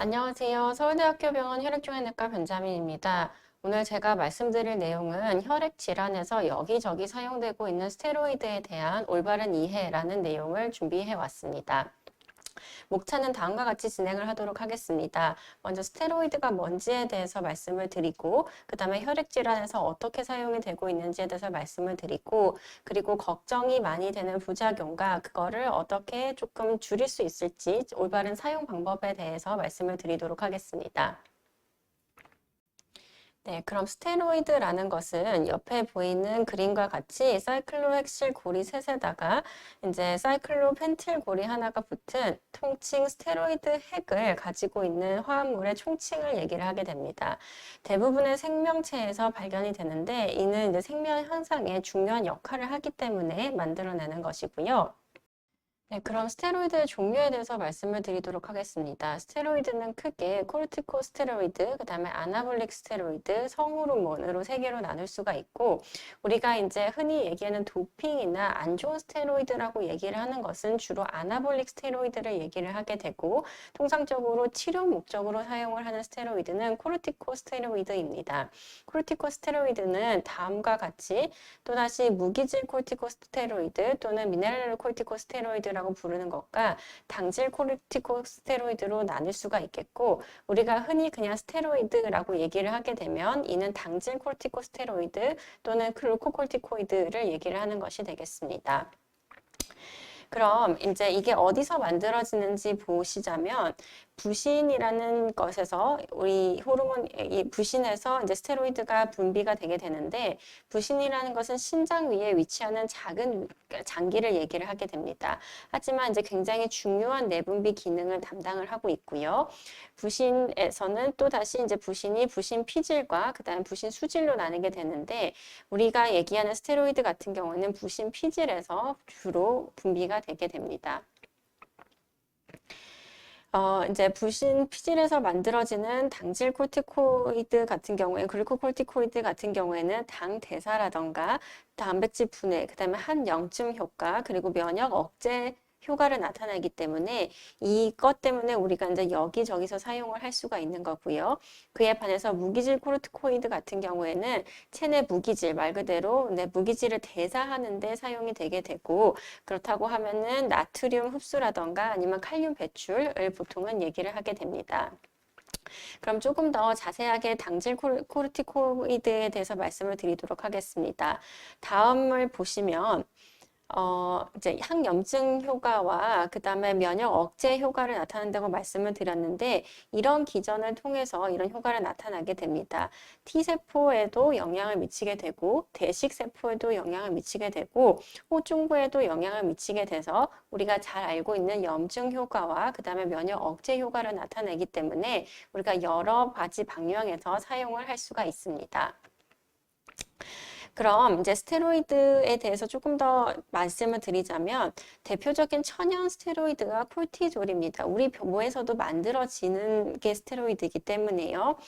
안녕하세요. 서울대학교 병원 혈액종양내과 변자민입니다. 오늘 제가 말씀드릴 내용은 혈액 질환에서 여기저기 사용되고 있는 스테로이드에 대한 올바른 이해라는 내용을 준비해 왔습니다. 목차는 다음과 같이 진행을 하도록 하겠습니다. 먼저 스테로이드가 뭔지에 대해서 말씀을 드리고, 그 다음에 혈액 질환에서 어떻게 사용이 되고 있는지에 대해서 말씀을 드리고, 그리고 걱정이 많이 되는 부작용과 그거를 어떻게 조금 줄일 수 있을지 올바른 사용 방법에 대해서 말씀을 드리도록 하겠습니다. 네, 그럼 스테로이드라는 것은 옆에 보이는 그림과 같이 사이클로헥실 고리 셋에다가 이제 사이클로펜틸 고리 하나가 붙은 통칭 스테로이드 핵을 가지고 있는 화합물의 총칭을 얘기를 하게 됩니다. 대부분의 생명체에서 발견이 되는데 이는 이제 생명 현상에 중요한 역할을 하기 때문에 만들어내는 것이고요. 네, 그럼 스테로이드의 종류에 대해서 말씀을 드리도록 하겠습니다. 스테로이드는 크게 코르티코스테로이드, 그 다음에 아나볼릭 스테로이드, 성호르몬으로 세 개로 나눌 수가 있고, 우리가 이제 흔히 얘기하는 도핑이나 안 좋은 스테로이드라고 얘기를 하는 것은 주로 아나볼릭 스테로이드를 얘기를 하게 되고, 통상적으로 치료 목적으로 사용을 하는 스테로이드는 코르티코스테로이드입니다. 코르티코스테로이드는 다음과 같이 또다시 무기질 코르티코스테로이드 또는 미네랄 코르티코스테로이드라고 부르는 것과 당질 코르티코스테로이드로 나눌 수가 있겠고, 우리가 흔히 그냥 스테로이드라고 얘기를 하게 되면 이는 당질 코르티코스테로이드 또는 글루코코르티코이드를 얘기를 하는 것이 되겠습니다. 그럼 이제 이게 어디서 만들어지는지 보시자면 부신이라는 것에서 우리 호르몬 이 부신에서 이제 스테로이드가 분비가 되게 되는데, 부신이라는 것은 심장 위에 위치하는 작은 장기를 얘기를 하게 됩니다. 하지만 이제 굉장히 중요한 내분비 기능을 담당을 하고 있고요. 부신에서는 또 다시 이제 부신이 부신 피질과 그다음 부신 수질로 나뉘게 되는데, 우리가 얘기하는 스테로이드 같은 경우는 부신 피질에서 주로 분비가 되게 됩니다. 이제 부신 피질에서 만들어지는 당질 코르티코이드 같은 경우에, 글루코코르티코이드 같은 경우에는 당 대사라던가 단백질 분해, 그 다음에 항염증 효과, 그리고 면역 억제 효과를 나타내기 때문에 이것 때문에 우리가 이제 여기저기서 사용을 할 수가 있는 거고요. 그에 반해서 무기질 코르티코이드 같은 경우에는 체내 무기질, 말 그대로 무기질을 대사하는 데 사용이 되게 되고, 그렇다고 하면은 나트륨 흡수라던가 아니면 칼륨 배출을 보통은 얘기를 하게 됩니다. 그럼 조금 더 자세하게 당질 코르티코이드에 대해서 말씀을 드리도록 하겠습니다. 다음을 보시면 이제 항염증 효과와 그 다음에 면역 억제 효과를 나타낸다고 말씀을 드렸는데, 이런 기전을 통해서 이런 효과를 나타나게 됩니다. T세포에도 영향을 미치게 되고, 대식세포에도 영향을 미치게 되고, 호중부에도 영향을 미치게 돼서 우리가 잘 알고 있는 염증 효과와 그 다음에 면역 억제 효과를 나타내기 때문에 우리가 여러 가지 방향에서 사용을 할 수가 있습니다. 그럼 이제 스테로이드에 대해서 조금 더 말씀을 드리자면, 대표적인 천연 스테로이드가 콜티졸입니다. 우리 몸에서도 만들어지는 게 스테로이드이기 때문에요.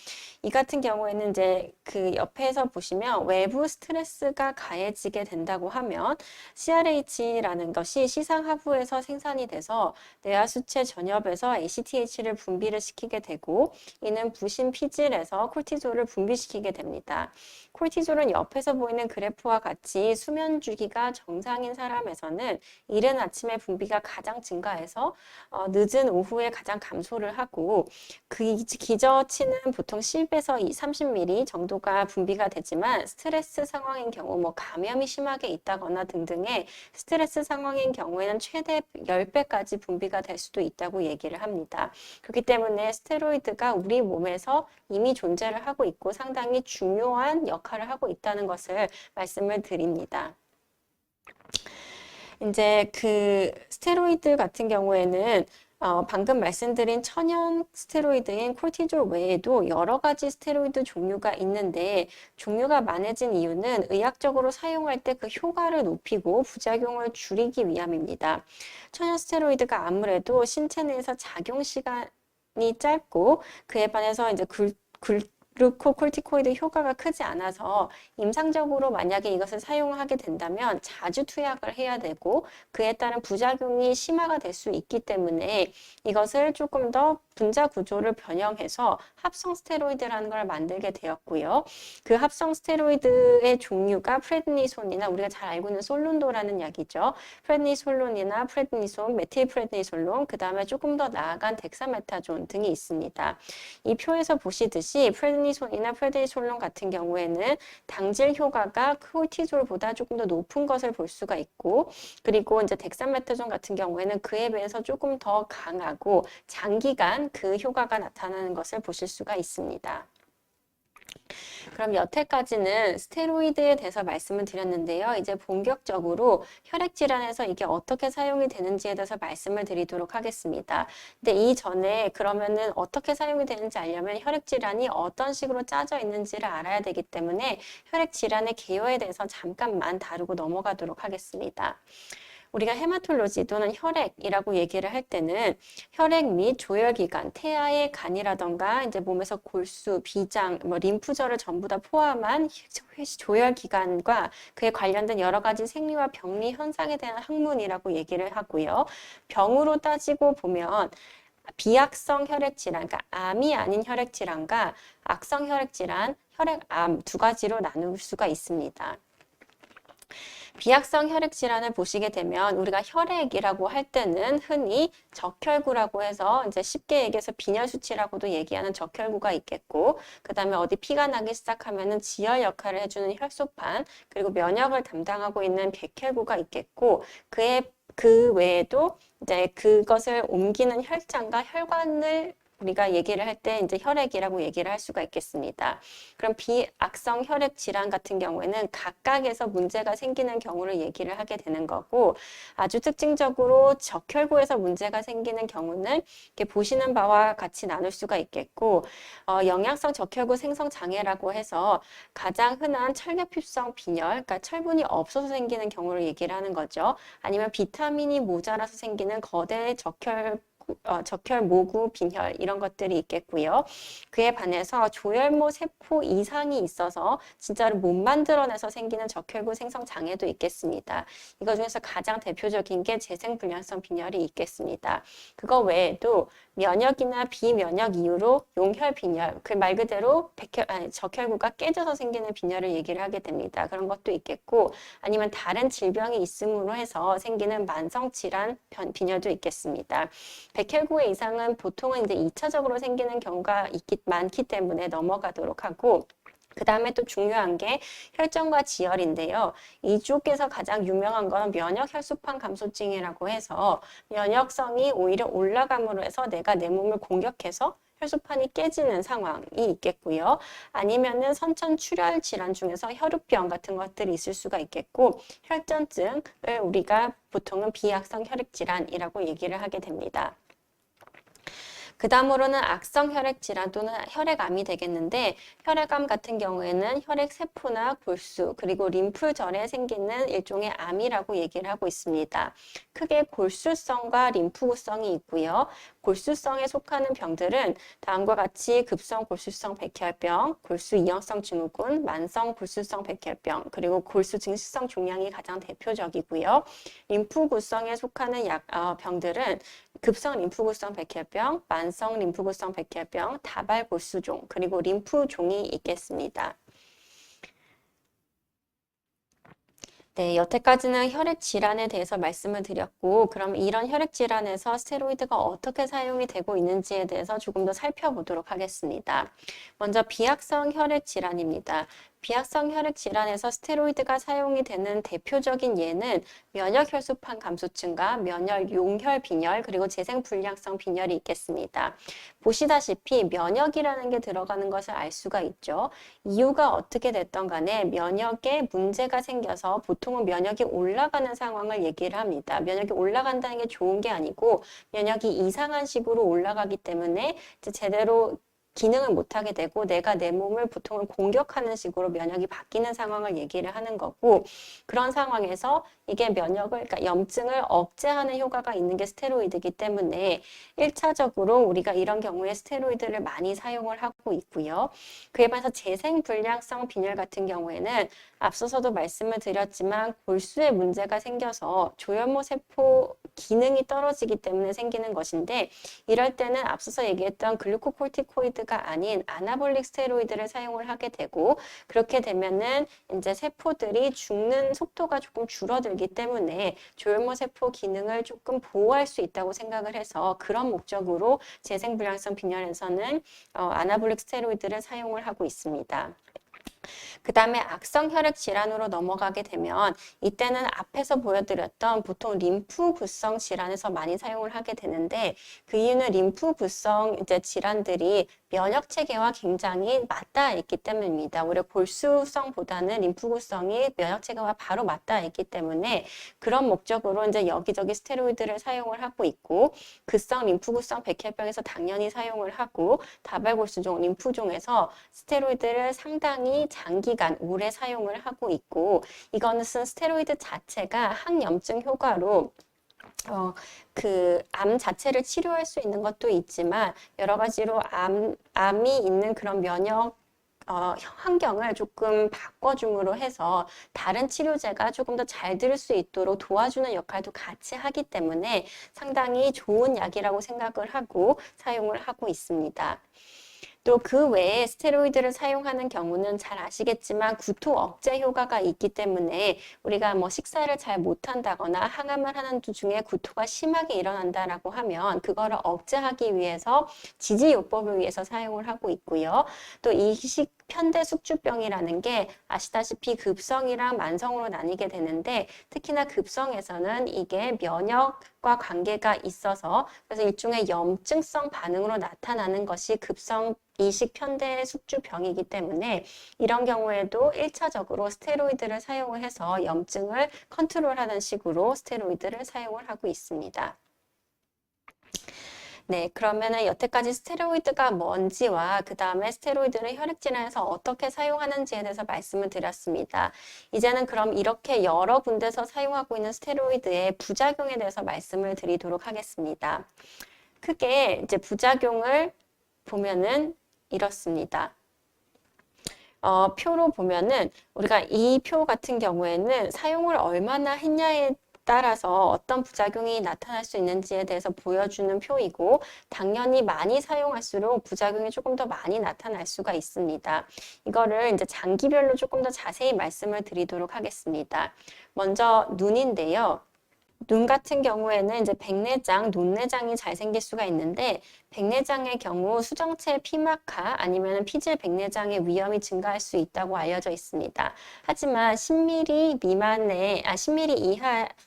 이 같은 경우에는 이제 그 옆에서 보시면 외부 스트레스가 가해지게 된다고 하면 CRH라는 것이 시상하부에서 생산이 돼서 뇌하수체 전엽에서 ACTH를 분비를 시키게 되고, 이는 부신 피질에서 콜티졸을 분비시키게 됩니다. 콜티졸은 옆에서 보이는 그래프와 같이 수면 주기가 정상인 사람에서는 이른 아침에 분비가 가장 증가해서 늦은 오후에 가장 감소를 하고, 그 기저치는 보통 10에서 30ml 정도가 분비가 되지만, 스트레스 상황인 경우 뭐 감염이 심하게 있다거나 등등의 스트레스 상황인 경우에는 최대 10배까지 분비가 될 수도 있다고 얘기를 합니다. 그렇기 때문에 스테로이드가 우리 몸에서 이미 존재를 하고 있고 상당히 중요한 역할을 하고 있다는 것을 말씀을 드립니다. 이제 그 스테로이드 같은 경우에는 방금 말씀드린 천연 스테로이드인 콜티졸 외에도 여러 가지 스테로이드 종류가 있는데, 종류가 많아진 이유는 의학적으로 사용할 때 그 효과를 높이고 부작용을 줄이기 위함입니다. 천연 스테로이드가 아무래도 신체 내에서 작용 시간이 짧고, 그에 반해서 이제 글루코콜티코이드 효과가 크지 않아서 임상적으로 만약에 이것을 사용하게 된다면 자주 투약을 해야 되고 그에 따른 부작용이 심화가 될 수 있기 때문에 이것을 조금 더 분자 구조를 변형해서 합성 스테로이드라는 걸 만들게 되었고요. 그 합성 스테로이드의 종류가 프레드니손이나 우리가 잘 알고 있는 솔론도라는 약이죠. 프레드니솔론이나 프레드니손, 메틸프레드니솔론, 그 다음에 조금 더 나아간 덱사메타존 등이 있습니다. 이 표에서 보시듯이 프레드니손이나 프레드니솔론 같은 경우에는 당질 효과가 코르티졸보다 조금 더 높은 것을 볼 수가 있고, 그리고 이제 덱사메타존 같은 경우에는 그에 비해서 조금 더 강하고 장기간 그 효과가 나타나는 것을 보실 수가 있습니다. 그럼 여태까지는 스테로이드에 대해서 말씀을 드렸는데요. 이제 본격적으로 혈액질환에서 이게 어떻게 사용이 되는지에 대해서 말씀을 드리도록 하겠습니다. 근데 이전에 그러면은 어떻게 사용이 되는지 알려면 혈액질환이 어떤 식으로 짜져 있는지를 알아야 되기 때문에 혈액질환의 개요에 대해서 잠깐만 다루고 넘어가도록 하겠습니다. 우리가 헤마톨로지 또는 혈액이라고 얘기를 할 때는 혈액 및 조혈기관, 태아의 간이라던가 이제 몸에서 골수, 비장, 림프절을 전부 다 포함한 조혈기관과 그에 관련된 여러 가지 생리와 병리 현상에 대한 학문이라고 얘기를 하고요. 병으로 따지고 보면 비악성 혈액질환, 그러니까 암이 아닌 혈액질환과 악성 혈액질환, 혈액암 두 가지로 나눌 수가 있습니다. 비악성 혈액질환을 보시게 되면 우리가 혈액이라고 할 때는 흔히 적혈구라고 해서 이제 쉽게 얘기해서 빈혈 수치라고도 얘기하는 적혈구가 있겠고, 그 다음에 어디 피가 나기 시작하면은 지혈 역할을 해주는 혈소판, 그리고 면역을 담당하고 있는 백혈구가 있겠고, 그 외에도 이제 그것을 옮기는 혈장과 혈관을 우리가 얘기를 할 때 이제 혈액이라고 얘기를 할 수가 있겠습니다. 그럼 비악성 혈액 질환 같은 경우에는 각각에서 문제가 생기는 경우를 얘기를 하게 되는 거고, 아주 특징적으로 적혈구에서 문제가 생기는 경우는 이렇게 보시는 바와 같이 나눌 수가 있겠고, 영양성 적혈구 생성 장애라고 해서 가장 흔한 철결핍성 빈혈, 그러니까 철분이 없어서 생기는 경우를 얘기를 하는 거죠. 아니면 비타민이 모자라서 생기는 거대 적혈 모구 빈혈 이런 것들이 있겠고요. 그에 반해서 조혈모 세포 이상이 있어서 진짜로 못 만들어내서 생기는 적혈구 생성 장애도 있겠습니다. 이거 중에서 가장 대표적인 게 재생불량성 빈혈이 있겠습니다. 그거 외에도 면역이나 비면역 이유로 용혈 빈혈, 그 말 그대로 적혈구가 깨져서 생기는 빈혈을 얘기를 하게 됩니다. 그런 것도 있겠고, 아니면 다른 질병이 있음으로 해서 생기는 만성 질환 빈혈도 있겠습니다. 백혈구의 이상은 보통은 이제 2차적으로 생기는 경우가 많기 때문에 넘어가도록 하고, 그 다음에 또 중요한 게 혈전과 지혈인데요. 이쪽에서 가장 유명한 건 면역 혈소판 감소증이라고 해서 면역성이 오히려 올라감으로 해서 내가 내 몸을 공격해서 혈소판이 깨지는 상황이 있겠고요. 아니면은 선천 출혈 질환 중에서 혈우병 같은 것들이 있을 수가 있겠고, 혈전증을 우리가 보통은 비악성 혈액 질환이라고 얘기를 하게 됩니다. 그 다음으로는 악성 혈액 질환 또는 혈액암이 되겠는데, 혈액암 같은 경우에는 혈액세포나 골수 그리고 림프절에 생기는 일종의 암이라고 얘기를 하고 있습니다. 크게 골수성과 림프구성이 있고요. 골수성에 속하는 병들은 다음과 같이 급성 골수성 백혈병, 골수 이형성 증후군, 만성 골수성 백혈병, 그리고 골수 증식성 종양이 가장 대표적이고요. 림프구성에 속하는 병들은 급성 림프구성 백혈병, 만성 림프구성 백혈병, 다발골수종, 그리고 림프종이 있겠습니다. 네, 여태까지는 혈액 질환에 대해서 말씀을 드렸고, 그럼 이런 혈액 질환에서 스테로이드가 어떻게 사용이 되고 있는지에 대해서 조금 더 살펴보도록 하겠습니다. 먼저 비악성 혈액 질환입니다. 비악성 혈액 질환에서 스테로이드가 사용이 되는 대표적인 예는 면역 혈소판 감소증과 면역 용혈 빈혈, 그리고 재생불량성 빈혈이 있겠습니다. 보시다시피 면역이라는 게 들어가는 것을 알 수가 있죠. 이유가 어떻게 됐던 간에 면역에 문제가 생겨서 보통은 면역이 올라가는 상황을 얘기를 합니다. 면역이 올라간다는 게 좋은 게 아니고 면역이 이상한 식으로 올라가기 때문에 이제 제대로 기능을 못하게 되고 내가 내 몸을 보통은 공격하는 식으로 면역이 바뀌는 상황을 얘기를 하는 거고, 그런 상황에서 이게 그러니까 염증을 억제하는 효과가 있는 게 스테로이드이기 때문에 1차적으로 우리가 이런 경우에 스테로이드를 많이 사용을 하고 있고요. 그에 반해서 재생불량성 빈혈 같은 경우에는 앞서서도 말씀을 드렸지만 골수에 문제가 생겨서 조현모 세포 기능이 떨어지기 때문에 생기는 것인데, 이럴 때는 앞서서 얘기했던 글루코콜티코이드가 아닌 아나볼릭 스테로이드를 사용을 하게 되고, 그렇게 되면은 이제 세포들이 죽는 속도가 조금 줄어들기 때문에 조현모 세포 기능을 조금 보호할 수 있다고 생각을 해서 그런 목적으로 재생불량성 빈혈에서는 아나볼릭 스테로이드를 사용을 하고 있습니다. 그 다음에 악성 혈액 질환으로 넘어가게 되면 이때는 앞에서 보여드렸던 보통 림프구성 질환에서 많이 사용을 하게 되는데, 그 이유는 림프구성 이제 질환들이 면역 체계와 굉장히 맞닿아 있기 때문입니다. 오히려 골수성보다는 림프구성이 면역 체계와 바로 맞닿아 있기 때문에 그런 목적으로 이제 여기저기 스테로이드를 사용을 하고 있고, 급성 림프구성 백혈병에서 당연히 사용을 하고, 다발골수종 림프종에서 스테로이드를 상당히 장기간 오래 사용을 하고 있고, 이거는 스테로이드 자체가 항염증 효과로 암 자체를 치료할 수 있는 것도 있지만 여러 가지로 암이 있는 그런 면역 환경을 조금 바꿔줌으로 해서 다른 치료제가 조금 더 잘 들을 수 있도록 도와주는 역할도 같이 하기 때문에 상당히 좋은 약이라고 생각을 하고 사용을 하고 있습니다. 또 그 외에 스테로이드를 사용하는 경우는 잘 아시겠지만 구토 억제 효과가 있기 때문에 우리가 뭐 식사를 잘 못한다거나 항암을 하는 도중에 구토가 심하게 일어난다라고 하면 그거를 억제하기 위해서 지지요법을 위해서 사용을 하고 있고요. 또 이식 편대 숙주병이라는 게 아시다시피 급성이랑 만성으로 나뉘게 되는데, 특히나 급성에서는 이게 면역과 관계가 있어서 그래서 일종의 염증성 반응으로 나타나는 것이 급성 이식 편대 숙주병이기 때문에 이런 경우에도 1차적으로 스테로이드를 사용을 해서 염증을 컨트롤하는 식으로 스테로이드를 사용을 하고 있습니다. 네, 그러면은 여태까지 스테로이드가 뭔지와 그 다음에 스테로이드를 혈액질환에서 어떻게 사용하는지에 대해서 말씀을 드렸습니다. 이제는 그럼 이렇게 여러 군데서 사용하고 있는 스테로이드의 부작용에 대해서 말씀을 드리도록 하겠습니다. 크게 이제 부작용을 보면은 이렇습니다. 표로 보면은 우리가 이 표 같은 경우에는 사용을 얼마나 했냐에 따라서 어떤 부작용이 나타날 수 있는지에 대해서 보여주는 표이고, 당연히 많이 사용할수록 부작용이 조금 더 많이 나타날 수가 있습니다. 이거를 이제 장기별로 조금 더 자세히 말씀을 드리도록 하겠습니다. 먼저 눈인데요. 눈 같은 경우에는 이제 백내장, 논내장이 잘 생길 수가 있는데, 백내장의 경우 수정체 피막하 아니면 피질 백내장의 위험이 증가할 수 있다고 알려져 있습니다. 하지만 10mm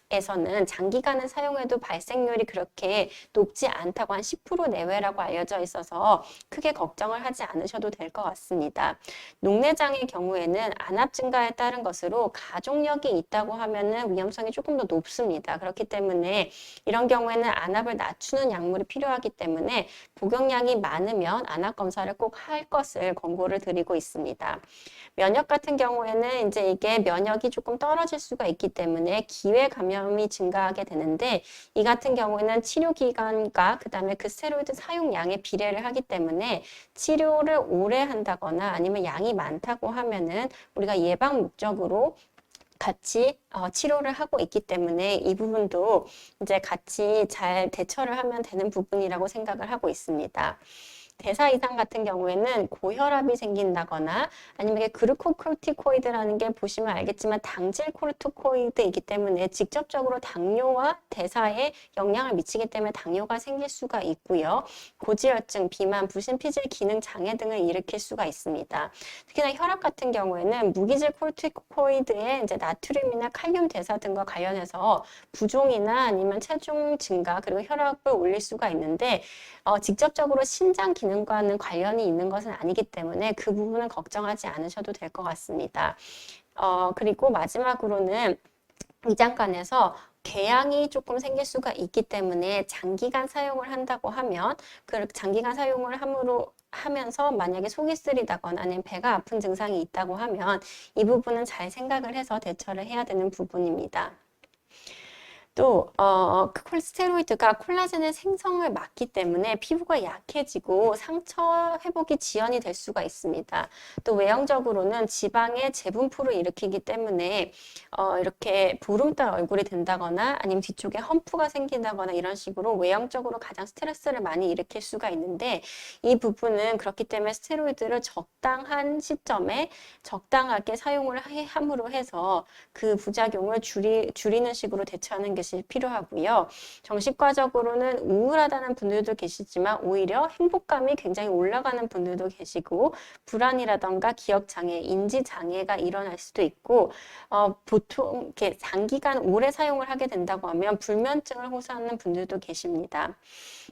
이하에서는 장기간을 사용해도 발생률이 그렇게 높지 않다고, 한 10% 내외라고 알려져 있어서 크게 걱정을 하지 않으셔도 될 것 같습니다. 녹내장의 경우에는 안압 증가에 따른 것으로 가족력이 있다고 하면은 위험성이 조금 더 높습니다. 그렇기 때문에 이런 경우에는 안압을 낮추는 약물이 필요하기 때문에 복용량이 많으면 안압 검사를 꼭 할 것을 권고를 드리고 있습니다. 면역 같은 경우에는 이제 이게 면역이 조금 떨어질 수가 있기 때문에 기회 감염이 증가하게 되는데, 이 같은 경우에는 치료 기간과 그 다음에 그 스테로이드 사용량에 비례를 하기 때문에 치료를 오래 한다거나 아니면 양이 많다고 하면은 우리가 예방 목적으로 같이 치료를 하고 있기 때문에 이 부분도 이제 같이 잘 대처를 하면 되는 부분이라고 생각을 하고 있습니다. 대사 이상 같은 경우에는 고혈압이 생긴다거나 아니면 글루코콜티코이드라는 게 보시면 알겠지만 당질 코르티코이드이기 때문에 직접적으로 당뇨와 대사에 영향을 미치기 때문에 당뇨가 생길 수가 있고요. 고지혈증, 비만, 부신피질 기능 장애 등을 일으킬 수가 있습니다. 특히나 혈압 같은 경우에는 무기질 코르티코이드의 이제 나트륨이나 칼륨 대사 등과 관련해서 부종이나 아니면 체중 증가 그리고 혈압을 올릴 수가 있는데, 직접적으로 신장 기능과는 관련이 있는 것은 아니기 때문에 그 부분은 걱정하지 않으셔도 될 것 같습니다. 그리고 마지막으로는 위장관에서 궤양이 조금 생길 수가 있기 때문에 장기간 사용을 한다고 하면 그 장기간 사용을 함으로 하면서 만약에 속이 쓰리다거나 아니면 배가 아픈 증상이 있다고 하면 이 부분은 잘 생각을 해서 대처를 해야 되는 부분입니다. 또 스테로이드가 콜라겐의 생성을 막기 때문에 피부가 약해지고 상처 회복이 지연이 될 수가 있습니다. 또 외형적으로는 지방의 재분포를 일으키기 때문에 이렇게 보름달 얼굴이 된다거나 아니면 뒤쪽에 험프가 생긴다거나 이런 식으로 외형적으로 가장 스트레스를 많이 일으킬 수가 있는데 이 부분은 그렇기 때문에 스테로이드를 적당한 시점에 적당하게 사용을 함으로 해서 그 부작용을 줄이는 식으로 대처하는 것이 필요하고요. 정신과적으로는 우울하다는 분들도 계시지만 오히려 행복감이 굉장히 올라가는 분들도 계시고 불안이라던가 기억장애, 인지장애가 일어날 수도 있고 보통 이렇게 장기간 오래 사용을 하게 된다고 하면 불면증을 호소하는 분들도 계십니다.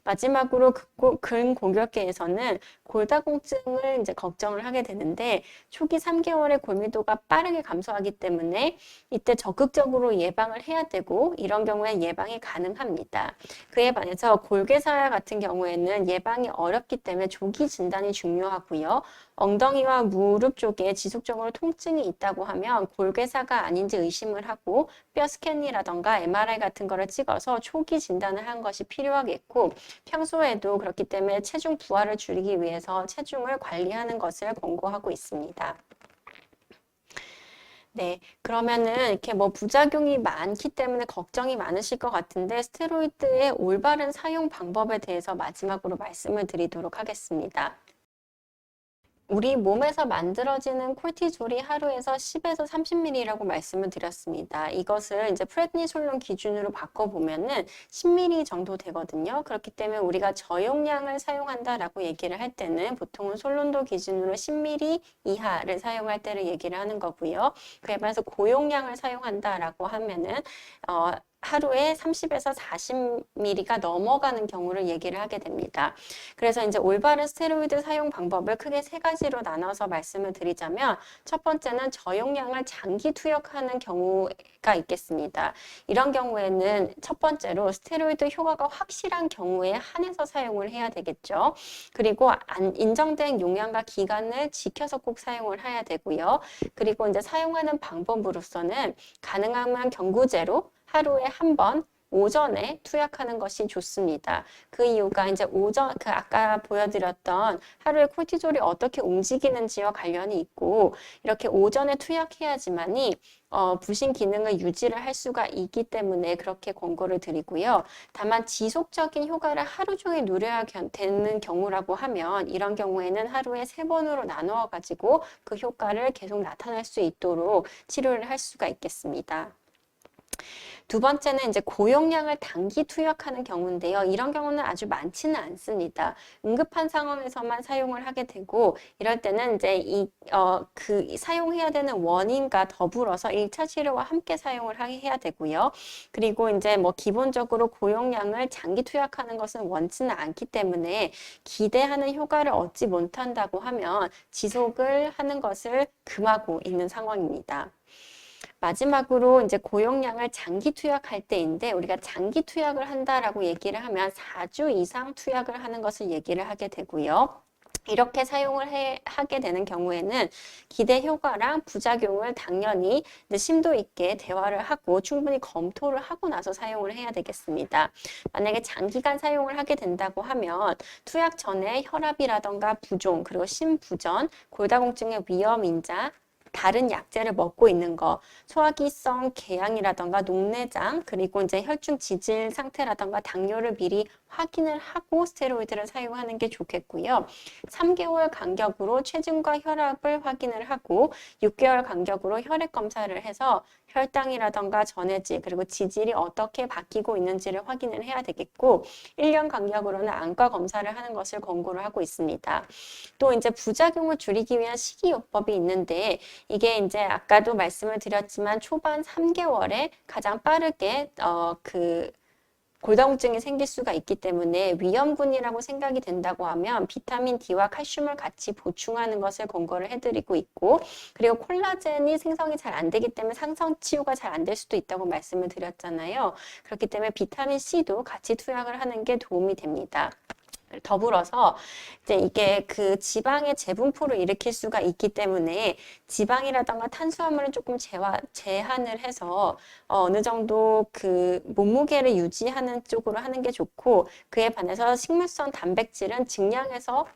마지막으로 근골격계에서는 골다공증을 이제 걱정을 하게 되는데 초기 3개월의 골밀도가 빠르게 감소하기 때문에 이때 적극적으로 예방을 해야 되고 이런 경우에 예방이 가능합니다. 그에 반해서 골괴사 같은 경우에는 예방이 어렵기 때문에 조기 진단이 중요하고요. 엉덩이와 무릎 쪽에 지속적으로 통증이 있다고 하면 골괴사가 아닌지 의심을 하고 뼈 스캔이라던가 MRI 같은 거를 찍어서 초기 진단을 한 것이 필요하겠고 평소에도 그렇기 때문에 체중 부하를 줄이기 위해서 체중을 관리하는 것을 권고하고 있습니다. 네, 그러면은 이렇게 뭐 부작용이 많기 때문에 걱정이 많으실 것 같은데 스테로이드의 올바른 사용 방법에 대해서 마지막으로 말씀을 드리도록 하겠습니다. 우리 몸에서 만들어지는 콜티졸이 하루에서 10에서 30ml라고 말씀을 드렸습니다. 이것을 이제 프레드니솔론 기준으로 바꿔보면은 10ml 정도 되거든요. 그렇기 때문에 우리가 저용량을 사용한다라고 얘기를 할 때는 보통은 솔론도 기준으로 10ml 이하를 사용할 때를 얘기를 하는 거고요. 그에 반해서 고용량을 사용한다라고 하면은 하루에 30에서 40ml가 넘어가는 경우를 얘기를 하게 됩니다. 그래서 이제 올바른 스테로이드 사용 방법을 크게 세 가지로 나눠서 말씀을 드리자면 첫 번째는 저용량을 장기 투약하는 경우가 있겠습니다. 이런 경우에는 첫 번째로 스테로이드 효과가 확실한 경우에 한해서 사용을 해야 되겠죠. 그리고 인정된 용량과 기간을 지켜서 꼭 사용을 해야 되고요. 그리고 이제 사용하는 방법으로서는 가능하면 경구제로 하루에 한 번 오전에 투약하는 것이 좋습니다. 그 이유가 이제 아까 보여드렸던 하루에 콜티졸이 어떻게 움직이는지와 관련이 있고 이렇게 오전에 투약해야지만이 부신 기능을 유지를 할 수가 있기 때문에 그렇게 권고를 드리고요. 다만 지속적인 효과를 하루 종일 누려야 되는 경우라고 하면 이런 경우에는 하루에 3번으로 나누어 가지고 그 효과를 계속 나타낼 수 있도록 치료를 할 수가 있겠습니다. 두 번째는 이제 고용량을 단기 투약하는 경우인데요. 이런 경우는 아주 많지는 않습니다. 응급한 상황에서만 사용을 하게 되고 이럴 때는 이제 사용해야 되는 원인과 더불어서 1차 치료와 함께 사용을 해야 되고요. 그리고 이제 뭐 기본적으로 고용량을 장기 투약하는 것은 원치는 않기 때문에 기대하는 효과를 얻지 못한다고 하면 지속을 하는 것을 금하고 있는 상황입니다. 마지막으로 이제 고용량을 장기 투약할 때인데 우리가 장기 투약을 한다라고 얘기를 하면 4주 이상 투약을 하는 것을 얘기를 하게 되고요. 이렇게 사용을 하게 되는 경우에는 기대 효과랑 부작용을 당연히 심도 있게 대화를 하고 충분히 검토를 하고 나서 사용을 해야 되겠습니다. 만약에 장기간 사용을 하게 된다고 하면 투약 전에 혈압이라던가 부종 그리고 심부전, 골다공증의 위험인자 다른 약제를 먹고 있는 거, 소화기성 궤양이라던가 녹내장, 그리고 이제 혈중 지질 상태라던가 당뇨를 미리 확인을 하고 스테로이드를 사용하는 게 좋겠고요. 3개월 간격으로 체중과 혈압을 확인을 하고 6개월 간격으로 혈액 검사를 해서 혈당이라던가 전해질 그리고 지질이 어떻게 바뀌고 있는지를 확인을 해야 되겠고 1년 간격으로는 안과 검사를 하는 것을 권고를 하고 있습니다. 또 이제 부작용을 줄이기 위한 식이요법이 있는데 이게 이제 아까도 말씀을 드렸지만 초반 3개월에 가장 빠르게 골다공증이 생길 수가 있기 때문에 위험군이라고 생각이 된다고 하면 비타민 D와 칼슘을 같이 보충하는 것을 권고를 해드리고 있고 그리고 콜라겐이 생성이 잘 안 되기 때문에 상성 치유가 잘 안 될 수도 있다고 말씀을 드렸잖아요. 그렇기 때문에 비타민 C도 같이 투약을 하는 게 도움이 됩니다. 더불어서 이제 이게 그 지방의 재분포를 일으킬 수가 있기 때문에 지방이라던가 탄수화물은 조금 제한을 해서 어느 정도 그 몸무게를 유지하는 쪽으로 하는 게 좋고, 그에 반해서 식물성 단백질은 증량해서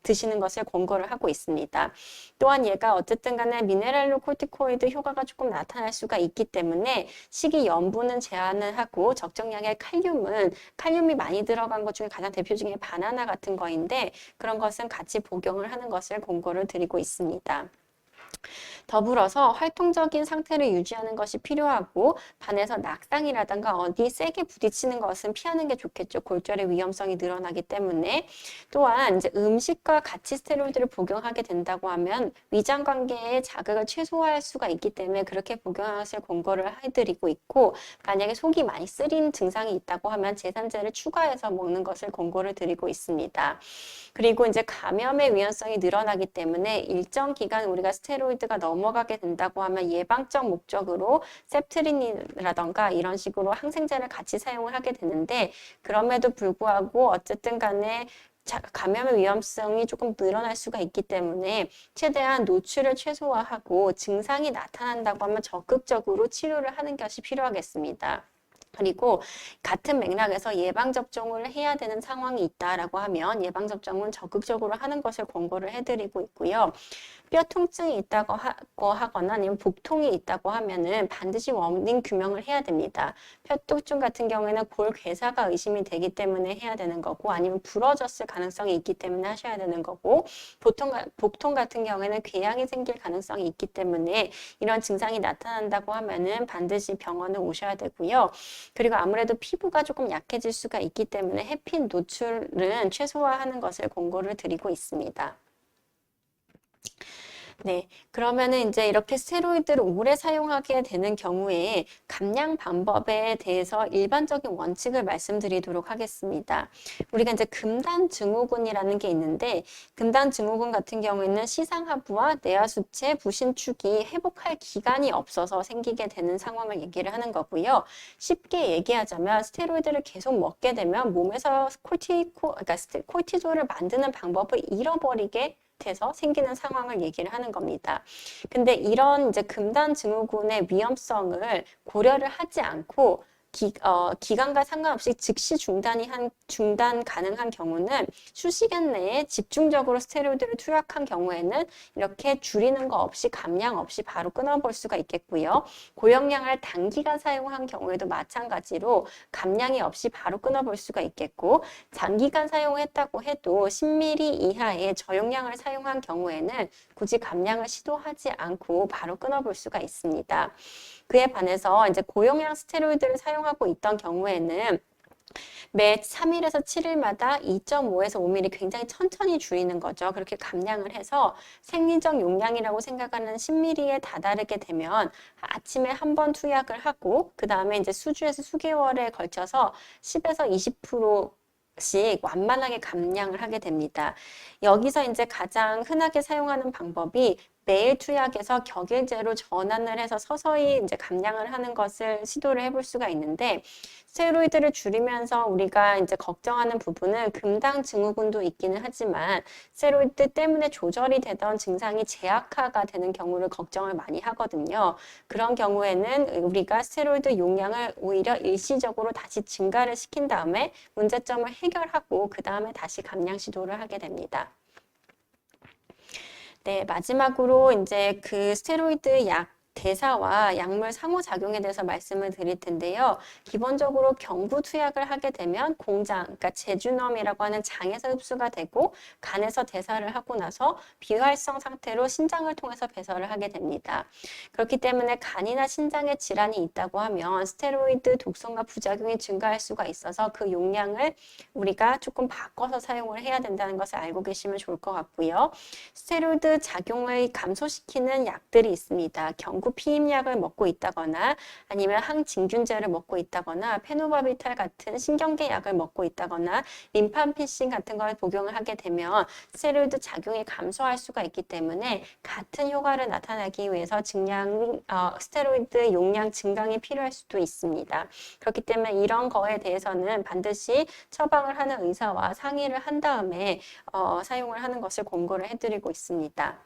드시는 것을 권고를 하고 있습니다. 또한 얘가 어쨌든 간에 미네랄로 코르티코이드 효과가 조금 나타날 수가 있기 때문에 식이 염분은 제한을 하고 적정량의 칼륨이 많이 들어간 것 중에 가장 대표적인 게 바나나 같은 거인데, 그런 것은 같이 복용을 하는 것을 권고를 드리고 있습니다. 더불어서 활동적인 상태를 유지하는 것이 필요하고, 반해서 낙상이라든가 어디 세게 부딪히는 것은 피하는 게 좋겠죠. 골절의 위험성이 늘어나기 때문에. 또한 이제 음식과 같이 스테로이드를 복용하게 된다고 하면 위장 관계에 자극을 최소화할 수가 있기 때문에 그렇게 복용하실 권고를 해드리고 있고, 만약에 속이 많이 쓰린 증상이 있다고 하면 제산제를 추가해서 먹는 것을 권고를 드리고 있습니다. 그리고 이제 감염의 위험성이 늘어나기 때문에 일정 기간 우리가 스테로이드가 넘어가게 된다고 하면 예방적 목적으로 셉트린이라던가 이런 식으로 항생제를 같이 사용을 하게 되는데, 그럼에도 불구하고 어쨌든 간에 감염의 위험성이 조금 늘어날 수가 있기 때문에 최대한 노출을 최소화하고 증상이 나타난다고 하면 적극적으로 치료를 하는 것이 필요하겠습니다. 그리고 같은 맥락에서 예방접종을 해야 되는 상황이 있다라고 하면 예방접종은 적극적으로 하는 것을 권고를 해드리고 있고요. 뼈 통증이 있다고 하거나 아니면 복통이 있다고 하면은 반드시 원인 규명을 해야 됩니다. 뼈 통증 같은 경우에는 골 괴사가 의심이 되기 때문에 해야 되는 거고, 아니면 부러졌을 가능성이 있기 때문에 하셔야 되는 거고, 복통 같은 경우에는 궤양이 생길 가능성이 있기 때문에 이런 증상이 나타난다고 하면은 반드시 병원을 오셔야 되고요. 그리고 아무래도 피부가 조금 약해질 수가 있기 때문에 햇빛 노출은 최소화하는 것을 권고를 드리고 있습니다. 네, 그러면은 이제 이렇게 스테로이드를 오래 사용하게 되는 경우에 감량 방법에 대해서 일반적인 원칙을 말씀드리도록 하겠습니다. 우리가 이제 금단 증후군이라는 게 있는데, 금단 증후군 같은 경우에는 시상하부와 내하수체, 부신축이 회복할 기간이 없어서 생기게 되는 상황을 얘기를 하는 거고요. 쉽게 얘기하자면 스테로이드를 계속 먹게 되면 몸에서 그러니까 코르티졸을 만드는 방법을 잃어버리게 돼서 생기는 상황을 얘기를 하는 겁니다. 근데 이런 이제 금단 증후군의 위험성을 고려를 하지 않고 기간과 상관없이 즉시 중단 가능한 경우는 수시간 내에 집중적으로 스테로이드를 투약한 경우에는 이렇게 줄이는 거 없이 감량 없이 바로 끊어볼 수가 있겠고요. 고용량을 단기간 사용한 경우에도 마찬가지로 감량이 없이 바로 끊어볼 수가 있겠고, 장기간 사용했다고 해도 10ml 이하의 저용량을 사용한 경우에는 굳이 감량을 시도하지 않고 바로 끊어볼 수가 있습니다. 그에 반해서 이제 고용량 스테로이드를 사용하고 있던 경우에는 매 3일에서 7일마다 2.5에서 5ml 굉장히 천천히 줄이는 거죠. 그렇게 감량을 해서 생리적 용량이라고 생각하는 10ml에 다다르게 되면 아침에 한 번 투약을 하고, 그 다음에 이제 수주에서 수개월에 걸쳐서 10에서 20%씩 완만하게 감량을 하게 됩니다. 여기서 이제 가장 흔하게 사용하는 방법이 매일 투약해서 격일제로 전환을 해서 서서히 이제 감량을 하는 것을 시도를 해볼 수가 있는데, 스테로이드를 줄이면서 우리가 이제 걱정하는 부분은 금단 증후군도 있기는 하지만 스테로이드 때문에 조절이 되던 증상이 재악화가 되는 경우를 걱정을 많이 하거든요. 그런 경우에는 우리가 스테로이드 용량을 오히려 일시적으로 다시 증가를 시킨 다음에 문제점을 해결하고 그 다음에 다시 감량 시도를 하게 됩니다. 네, 마지막으로 이제 그 스테로이드 약 대사와 약물 상호작용에 대해서 말씀을 드릴 텐데요. 기본적으로 경부 투약을 하게 되면 그러니까 제주넘이라고 하는 장에서 흡수가 되고 간에서 대사를 하고 나서 비활성 상태로 신장을 통해서 배설을 하게 됩니다. 그렇기 때문에 간이나 신장에 질환이 있다고 하면 스테로이드 독성과 부작용이 증가할 수가 있어서 그 용량을 우리가 조금 바꿔서 사용을 해야 된다는 것을 알고 계시면 좋을 것 같고요. 스테로이드 작용을 감소시키는 약들이 있습니다. 전구 피임약을 먹고 있다거나 아니면 항진균제를 먹고 있다거나 페노바비탈 같은 신경계 약을 먹고 있다거나 림파민신 같은 걸 복용을 하게 되면 스테로이드 작용이 감소할 수가 있기 때문에 같은 효과를 나타내기 위해서 스테로이드 용량 증강이 필요할 수도 있습니다. 그렇기 때문에 이런 거에 대해서는 반드시 처방을 하는 의사와 상의를 한 다음에 사용을 하는 것을 권고를 해드리고 있습니다.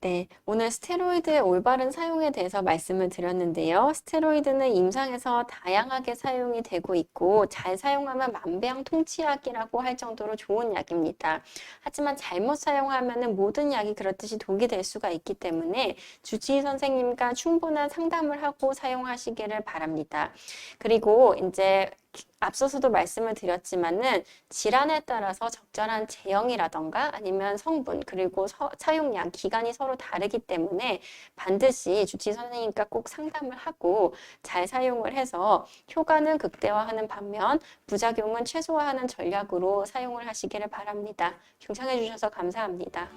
네, 오늘 스테로이드의 올바른 사용에 대해서 말씀을 드렸는데요. 스테로이드는 임상에서 다양하게 사용이 되고 있고 잘 사용하면 만병통치약이라고 할 정도로 좋은 약입니다. 하지만 잘못 사용하면 모든 약이 그렇듯이 독이 될 수가 있기 때문에 주치의 선생님과 충분한 상담을 하고 사용하시기를 바랍니다. 그리고 이제 앞서서도 말씀을 드렸지만은 질환에 따라서 적절한 제형이라던가 아니면 성분 그리고 사용량, 기간이 서로 다르기 때문에 반드시 주치의 선생님과 꼭 상담을 하고 잘 사용을 해서 효과는 극대화하는 반면 부작용은 최소화하는 전략으로 사용을 하시기를 바랍니다. 경청해 주셔서 감사합니다.